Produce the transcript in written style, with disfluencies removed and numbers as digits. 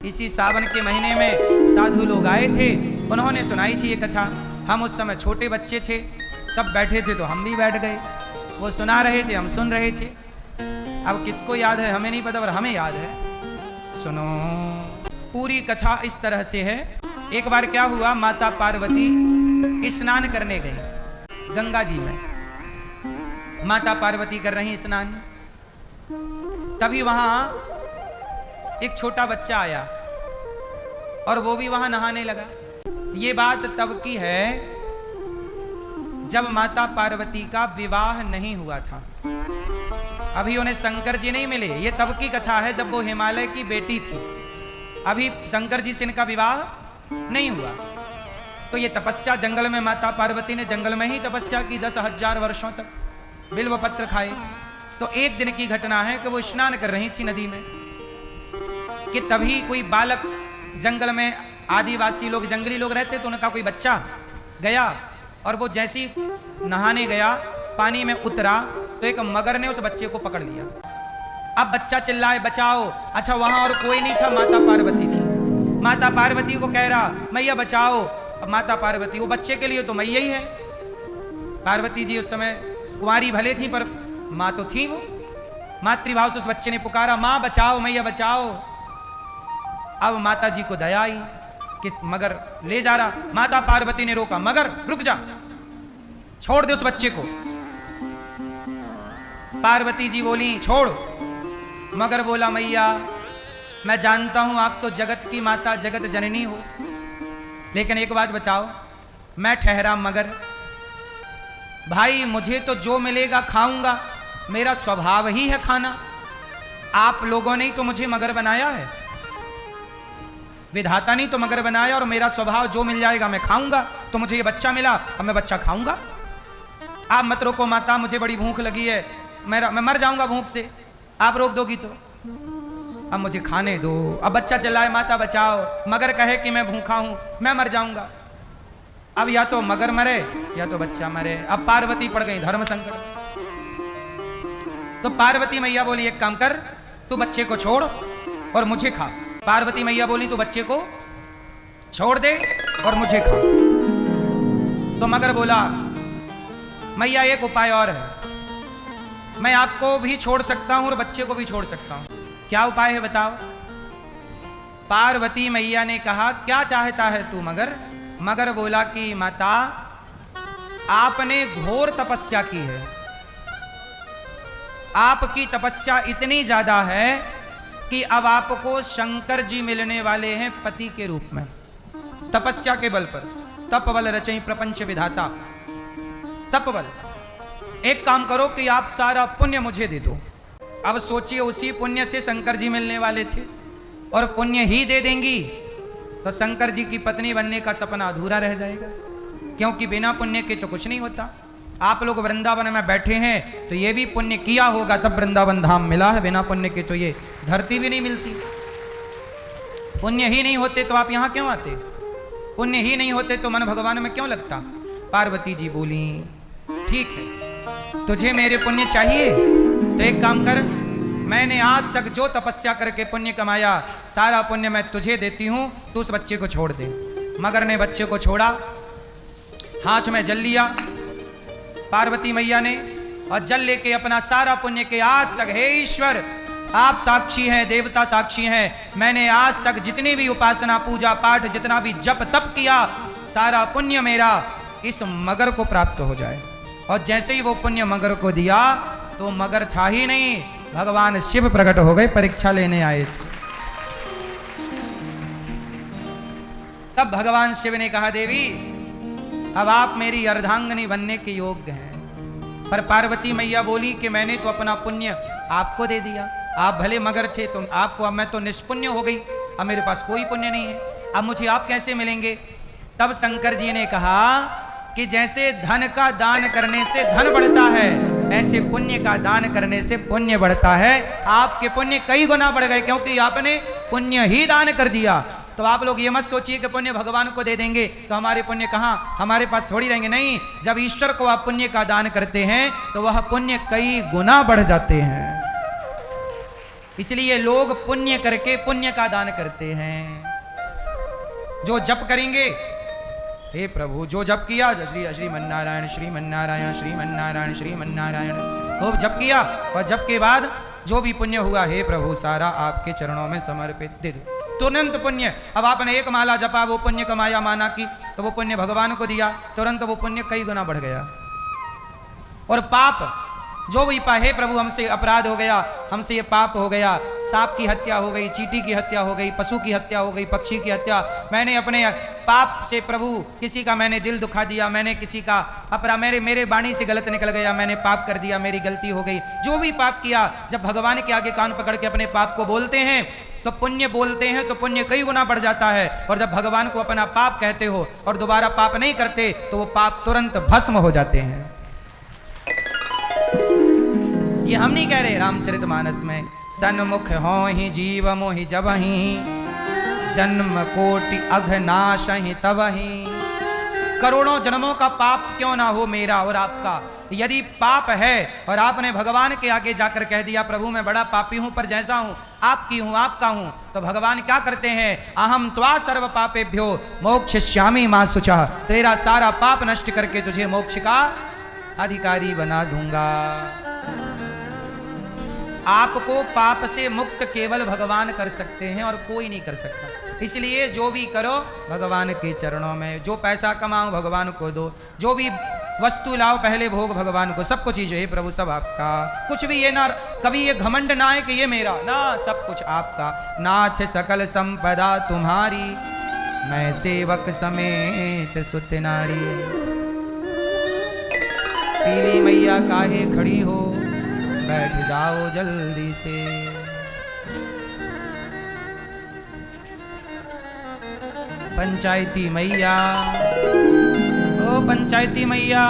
इसी सावन के महीने में साधु लोग आए थे, उन्होंने सुनाई थी ये कथा। हम उस समय छोटे बच्चे थे, सब बैठे थे तो हम भी बैठ गए। वो सुना रहे थे, हम सुन रहे थे। अब किसको याद है हमें नहीं पता, पर हमें याद है। सुनो, पूरी कथा इस तरह से है। एक बार क्या हुआ, माता पार्वती स्नान करने गई गंगा जी में। माता पार्वती कर रही स्नान, तभी वहां एक छोटा बच्चा आया और वो भी वहां नहाने लगा। ये बात तब की है जब माता पार्वती का विवाह नहीं हुआ था, अभी उन्हें शंकर जी नहीं मिले। ये तब की कथा है जब वो हिमालय की बेटी थी, अभी शंकर जी से इनका विवाह नहीं हुआ। तो ये तपस्या जंगल में, माता पार्वती ने जंगल में ही तपस्या की 10,000 वर्षों तक, बिल्व पत्र खाए। तो एक दिन की घटना है कि वो स्नान कर रही थी नदी में, कि तभी कोई बालक, जंगल में आदिवासी लोग, जंगली लोग रहते, तो उनका कोई बच्चा गया और वो जैसी नहाने गया, पानी में उतरा तो एक मगर ने उस बच्चे को पकड़ लिया। अब बच्चा चिल्लाए बचाओ। अच्छा, वहां और कोई नहीं था, माता पार्वती थी। माता पार्वती को कह रहा मैया बचाओ। अब माता पार्वती, वो बच्चे के लिए तो मैया ही है। पार्वती जी उस समय कुंवारी भले थी, पर माँ तो थी। वो मातृभाव से उस बच्चे ने पुकारा, माँ बचाओ, मैया बचाओ। अब माता जी को दया आई, किस मगर ले जा रहा। माता पार्वती ने रोका, मगर रुक जा, छोड़ दे उस बच्चे को। पार्वती जी बोली छोड़। मगर बोला, मैया मैं जानता हूं आप तो जगत की माता, जगत जननी हो, लेकिन एक बात बताओ, मैं ठहरा मगर, भाई मुझे तो जो मिलेगा खाऊंगा, मेरा स्वभाव ही है खाना। आप लोगों ने ही तो मुझे मगर बनाया है, विधाता नहीं तो मगर बनाया, और मेरा स्वभाव जो मिल जाएगा मैं खाऊंगा। तो मुझे ये बच्चा मिला, अब मैं बच्चा खाऊंगा। आप मत रोको माता, मुझे बड़ी भूख लगी है, मैं मर जाऊंगा भूख से, आप रोक दोगी तो। अब मुझे खाने दो। अब बच्चा चिल्लाए माता बचाओ, मगर कहे कि मैं भूखा हूं, मैं मर जाऊंगा। अब या तो मगर मरे या तो बच्चा मरे। अब पार्वती पड़ गई धर्म संकट। तो पार्वती मैया बोली, एक काम कर, तू बच्चे को छोड़ और मुझे खा। पार्वती मैया बोली, तू बच्चे को छोड़ दे और मुझे खा। तो मगर बोला, मैया एक उपाय और है, मैं आपको भी छोड़ सकता हूं और बच्चे को भी छोड़ सकता हूं। क्या उपाय है बताओ। पार्वती मैया ने कहा, क्या चाहता है तू मगर। मगर बोला कि माता आपने घोर तपस्या की है, आपकी तपस्या इतनी ज्यादा है कि अब आपको शंकर जी मिलने वाले हैं पति के रूप में, तपस्या के बल पर। तपबल रचई प्रपंच विधाता, तपबल। एक काम करो कि आप सारा पुण्य मुझे दे दो। अब सोचिए, उसी पुण्य से शंकर जी मिलने वाले थे, और पुण्य ही दे देंगी तो शंकर जी की पत्नी बनने का सपना अधूरा रह जाएगा, क्योंकि बिना पुण्य के तो कुछ नहीं होता। आप लोग वृंदावन में बैठे हैं तो ये भी पुण्य किया होगा तब वृंदावन धाम मिला है, बिना पुण्य के तो ये धरती भी नहीं मिलती। पुण्य ही नहीं होते तो आप यहां क्यों आते, पुण्य ही नहीं होते तो मन भगवान में क्यों लगता। पार्वती जी बोली, ठीक है, तुझे मेरे पुण्य चाहिए तो एक काम कर, मैंने आज तक जो तपस्या करके पुण्य कमाया, सारा पुण्य मैं तुझे देती हूं, तू उस बच्चे को छोड़ दे। मगर ने बच्चे को छोड़ा, हाथ में जल लिया पार्वती मैया ने, और जल लेके अपना सारा पुण्य के, आज तक हे ईश्वर आप साक्षी हैं, देवता साक्षी हैं, मैंने आज तक जितनी भी उपासना पूजा पाठ, जितना भी जप तप किया, सारा पुण्य मेरा इस मगर को प्राप्त हो जाए। और जैसे ही वो पुण्य मगर को दिया तो मगर था ही नहीं, भगवान शिव प्रकट हो गए, परीक्षा लेने आए थे। तब भगवान शिव ने कहा, देवी अब आप मेरी अर्धांगिनी बनने के योग्य हैं। पर पार्वती मैया बोली कि मैंने तो अपना पुण्य आपको दे दिया, आप भले मगर थे तो आपको, अब मैं तो निष्पुण्य हो गई, अब मेरे पास कोई पुण्य नहीं है, अब मुझे आप कैसे मिलेंगे। तब शंकर जी ने कहा कि जैसे धन का दान करने से धन बढ़ता है, ऐसे पुण्य का दान करने से पुण्य बढ़ता है। आपके पुण्य कई गुना बढ़ गए, क्योंकि आपने पुण्य ही दान कर दिया। तो आप लोग ये मत सोचिए कि पुण्य भगवान को दे देंगे तो हमारे पुण्य कहाँ हमारे पास थोड़ी रहेंगे। नहीं, जब ईश्वर को आप पुण्य का दान करते हैं तो वह पुण्य कई गुना बढ़ जाते हैं। इसलिए लोग पुण्य करके पुण्य का दान करते हैं। जो जप करेंगे, हे प्रभु जो जप किया, श्रीमन्नारायण श्रीमन्नारायण श्रीमन्नारायण श्रीमन्नारायण खूब जप किया, और जप के बाद जो भी पुण्य हुआ, हे प्रभु सारा आपके चरणों में समर्पित, दे दो, तुरंत पुण्य। अब आपने एक माला जपा, वो पुण्य कमाया माना की, तो वो पुण्य भगवान को दिया, तुरंत वो पुण्य कई गुना बढ़ गया। और पाप जो भी हे प्रभु हमसे अपराध हो गया, हमसे ये पाप हो गया, सांप की हत्या हो गई, चींटी की हत्या हो गई, पशु की हत्या हो गई, पक्षी की हत्या, मैंने अपने पाप से प्रभु किसी का मैंने दिल दुखा दिया, मैंने किसी का अपराध, मेरे वाणी से गलत निकल गया, मैंने पाप कर दिया, मेरी गलती हो गई, जो भी पाप किया, जब भगवान के आगे कान पकड़ के अपने पाप को बोलते हैं तो पुण्य बोलते हैं तो पुण्य कई गुना बढ़ जाता है। और जब भगवान को अपना पाप कहते हो और दोबारा पाप नहीं करते तो वो पाप तुरंत भस्म हो जाते हैं। ये हम नहीं कह रहे, रामचरितमानस में सन्मुख हो ही जीव मोहि जबहि, जन्म कोटि अघनाशहि तबहि। करोड़ों जन्मों का पाप क्यों ना हो मेरा और आपका, यदि पाप है और आपने भगवान के आगे जाकर कह दिया प्रभु मैं बड़ा पापी हूं, पर जैसा हूं आपकी हूं आपका हूं, तो भगवान क्या करते हैं, अहम त्वा सर्व पापेभ्यो मोक्षयिष्यामि मा शुचः, तेरा सारा पाप नष्ट करके तुझे मोक्ष का अधिकारी बना दूंगा। आपको पाप से मुक्त केवल भगवान कर सकते हैं और कोई नहीं कर सकता। इसलिए जो भी करो भगवान के चरणों में, जो पैसा कमाओ भगवान को दो, जो भी वस्तु लाओ पहले भोग भगवान को, सब कुछ ही जो है प्रभु सब आपका। कुछ भी ये ना कभी ये घमंड ना है कि ये मेरा, ना सब कुछ आपका। नाथ सकल संपदा तुम्हारी, मैं सेवक समेत सुत नारी। पीली मैया काहे खड़ी हो, बैठ जाओ जल्दी से। पंचायती मैया, ओ पंचायती मैया,